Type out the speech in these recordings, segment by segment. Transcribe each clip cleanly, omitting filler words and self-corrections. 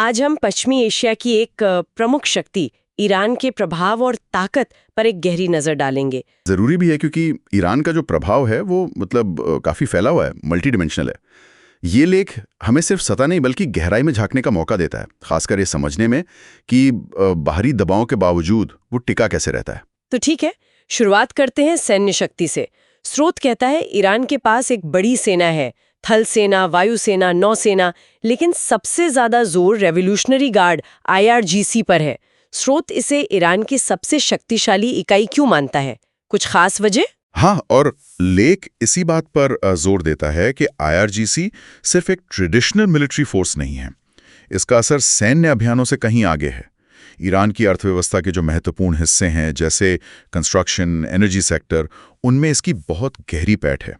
आज हम पश्चिमी एशिया की एक प्रमुख शक्ति ईरान के प्रभाव और ताकत पर एक गहरी नजर डालेंगे। जरूरी भी है क्योंकि ईरान का जो प्रभाव है वो काफी फैला हुआ है, मल्टी डिमेंशनल है। ये लेख हमें सिर्फ सतह नहीं बल्कि गहराई में झांकने का मौका देता है, खासकर ये समझने में कि बाहरी दबावों के बावजूद वो टिका कैसे रहता है। तो ठीक है, शुरुआत करते हैं सैन्य शक्ति से। स्रोत कहता है ईरान के पास एक बड़ी सेना है, थल सेना, वायुसेना, नौसेना, लेकिन सबसे ज्यादा जोर रेवोल्यूशनरी गार्ड IRGC पर है। स्रोत इसे ईरान की सबसे शक्तिशाली इकाई क्यों मानता है? कुछ खास वजह? हाँ, और लेख इसी बात पर जोर देता है कि IRGC सिर्फ एक ट्रेडिशनल मिलिट्री फोर्स नहीं है, इसका असर सैन्य अभियानों से कहीं आगे है। ईरान की अर्थव्यवस्था के जो महत्वपूर्ण हिस्से हैं जैसे कंस्ट्रक्शन, एनर्जी सेक्टर, उनमें इसकी बहुत गहरी पैठ है।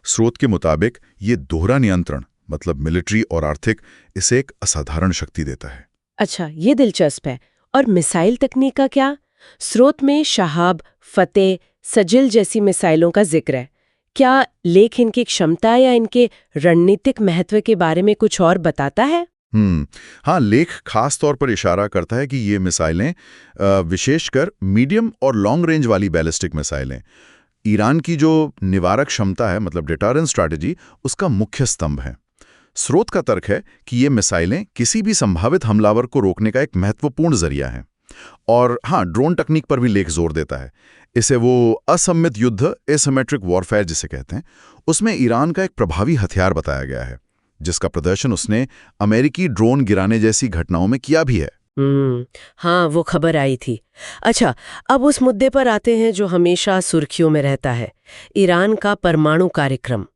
स्रोत के मुताबिक ये दोहरा नियंत्रण मतलब मिलिट्री और आर्थिक इसे एक असाधारण शक्ति देता है। अच्छा, ये दिलचस्प है। और मिसाइल तकनीक का क्या? स्रोत में शहाब, फतेह, सजिल जैसी मिसाइलों का जिक्र है। क्या लेख इनकी क्षमता या इनके रणनीतिक महत्व के बारे में कुछ और बताता है? हाँ, लेख खास तौर पर इशारा करता है कि ये मिसाइलें विशेषकर मीडियम और लॉन्ग रेंज वाली बैलिस्टिक मिसाइलें ईरान की जो निवारक क्षमता है मतलब डिटरेंस स्ट्रैटेजी, उसका मुख्य स्तंभ है। स्रोत का तर्क है कि ये मिसाइलें किसी भी संभावित हमलावर को रोकने का एक महत्वपूर्ण जरिया है। और हाँ, ड्रोन तकनीक पर भी लेख जोर देता है। इसे वो असम्मित युद्ध, एसिमेट्रिक वॉरफेयर जिसे कहते हैं, उसमें ईरान का एक प्रभावी हथियार बताया गया है, जिसका प्रदर्शन उसने अमेरिकी ड्रोन गिराने जैसी घटनाओं में किया भी है। हाँ, वो खबर आई थी। अच्छा, अब उस मुद्दे पर आते हैं जो हमेशा सुर्खियों में रहता है, ईरान का परमाणु कार्यक्रम।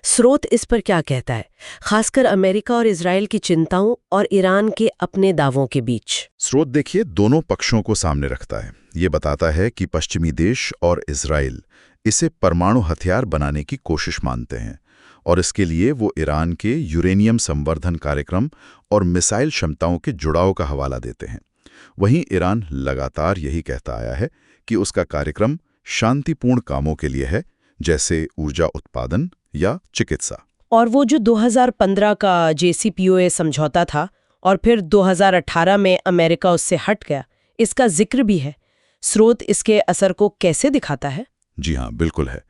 स्रोत इस पर क्या कहता है, खासकर अमेरिका और इजराइल की चिंताओं और ईरान के अपने दावों के बीच? स्रोत देखिए दोनों पक्षों को सामने रखता है। ये बताता है कि पश्चिमी देश और इजराइल इसे परमाणु हथियार बनाने की कोशिश मानते हैं और इसके लिए वो ईरान के यूरेनियम संवर्धन कार्यक्रम और मिसाइल क्षमताओं के जुड़ाव का हवाला देते हैं। वहीं ईरान लगातार यही कहता आया है कि उसका कार्यक्रम शांतिपूर्ण कामों के लिए है, जैसे ऊर्जा उत्पादन या चिकित्सा। और वो जो 2015 का JCPOA समझौता था और फिर 2018 में अमेरिका उससे हट गया, इसका जिक्र भी है। स्रोत इसके असर को कैसे दिखाता है? जी हाँ, बिल्कुल है।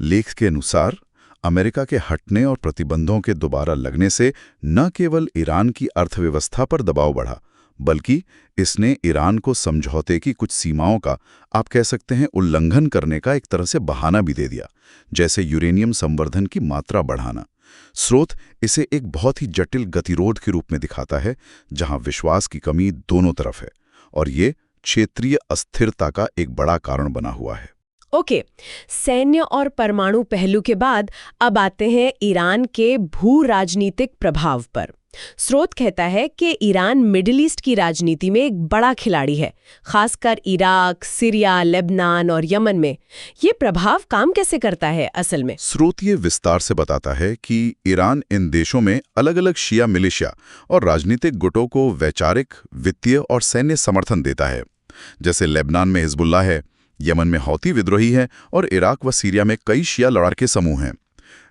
लेख के अनुसार अमेरिका के हटने और प्रतिबंधों के दोबारा लगने से न केवल ईरान की अर्थव्यवस्था पर दबाव बढ़ा, बल्कि इसने ईरान को समझौते की कुछ सीमाओं का, आप कह सकते हैं, उल्लंघन करने का एक तरह से बहाना भी दे दिया, जैसे यूरेनियम संवर्धन की मात्रा बढ़ाना। स्रोत इसे एक बहुत ही जटिल गतिरोध के रूप में दिखाता है, जहां विश्वास की कमी दोनों तरफ है और ये क्षेत्रीय अस्थिरता का एक बड़ा कारण बना हुआ है। ओके, सैन्य और परमाणु पहलू के बाद अब आते हैं ईरान के भू राजनीतिक प्रभाव पर। स्रोत कहता है कि ईरान मिडिल ईस्ट की राजनीति में एक बड़ा खिलाड़ी है, खासकर इराक, सीरिया, लेबनान और यमन में। ये प्रभाव काम कैसे करता है असल में? स्रोत ये विस्तार से बताता है कि ईरान इन देशों में अलग अलग शिया मिलिशिया और राजनीतिक गुटों को वैचारिक, वित्तीय और सैन्य समर्थन देता है। जैसे लेबनान में हिजबुल्लाह है, यमन में हौती विद्रोही है और इराक व सीरिया में कई शिया लड़ाके समूह हैं।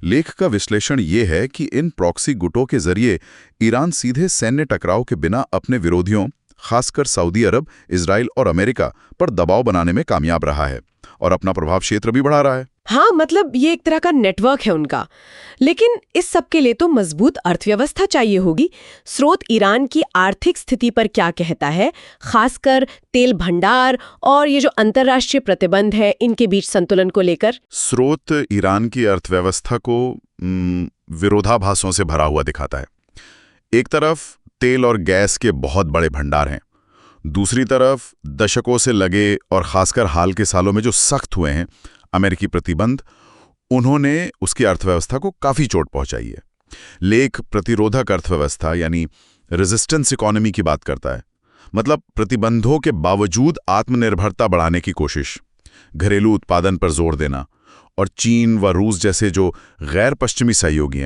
लेख का विश्लेषण ये है कि इन प्रॉक्सी गुटों के जरिए ईरान सीधे सैन्य टकराव के बिना अपने विरोधियों, खासकर सऊदी अरब, इजराइल और अमेरिका पर दबाव बनाने में कामयाब रहा है और अपना प्रभाव क्षेत्र भी बढ़ा रहा है। हाँ, मतलब ये एक तरह का नेटवर्क है उनका। लेकिन इस सब के लिए तो मजबूत अर्थव्यवस्था चाहिए होगी। स्रोत ईरान की आर्थिक स्थिति पर क्या कहता है, खासकर तेल भंडार और ये जो अंतर्राष्ट्रीय प्रतिबंध है इनके बीच संतुलन को लेकर? स्रोत ईरान की अर्थव्यवस्था को विरोधाभासों से भरा हुआ दिखाता है। एक तरफ तेल और गैस के बहुत बड़े भंडार हैं, दूसरी तरफ दशकों से लगे और खासकर हाल के सालों में जो सख्त हुए हैं अमेरिकी प्रतिबंध, उन्होंने उसकी अर्थव्यवस्था को काफी चोट पहुंचाई है। लेख प्रतिरोधक अर्थव्यवस्था यानी रेजिस्टेंस इकोनॉमी की बात करता है, मतलब प्रतिबंधों के बावजूद आत्मनिर्भरता बढ़ाने की कोशिश, घरेलू उत्पादन पर जोर देना और चीन व रूस जैसे जो गैर पश्चिमी सहयोगी हैं